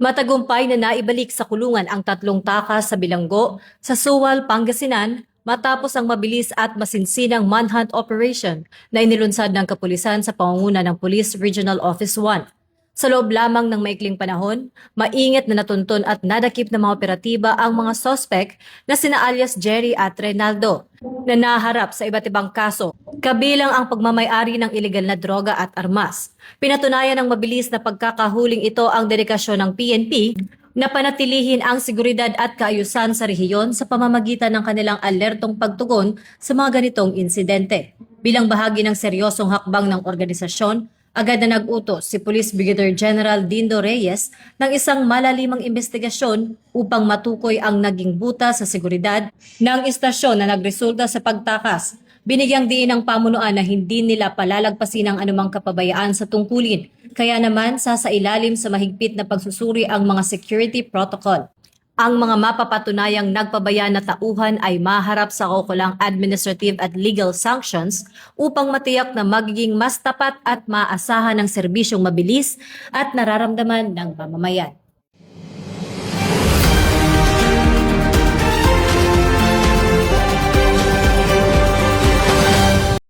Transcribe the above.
Matagumpay na naibalik sa kulungan ang tatlong takas sa bilanggo sa Suwal, Pangasinan matapos ang mabilis at masinsinang manhunt operation na inilunsad ng kapulisan sa pangunguna ng Police Regional Office 1. Sa loob lamang ng maikling panahon, maingat na natuntun at nadakip ng mga operatiba ang mga sospek na sina alias Jerry at Reynaldo na naharap sa iba't ibang kaso, kabilang ang pagmamay-ari ng ilegal na droga at armas. Pinatunayan ng mabilis na pagkakahuling ito ang dedikasyon ng PNP na panatilihin ang seguridad at kaayusan sa rehiyon sa pamamagitan ng kanilang alertong pagtugon sa mga ganitong insidente. Bilang bahagi ng seryosong hakbang ng organisasyon, agad na nag-utos si Police Brigadier General Dindo Reyes ng isang malalimang investigasyon upang matukoy ang naging buta sa seguridad ng istasyon na nagresulta sa pagtakas. Binigyang diin ng pamunuan na hindi nila palalagpasin ang anumang kapabayaan sa tungkulin, kaya naman sasailalim sa mahigpit na pagsusuri ang mga security protocol. Ang mga mapapatunayang nagpabaya na tauhan ay maharap sa kaukulang administrative at legal sanctions upang matiyak na magiging mas tapat at maasahan ng serbisyong mabilis at nararamdaman ng mamamayan.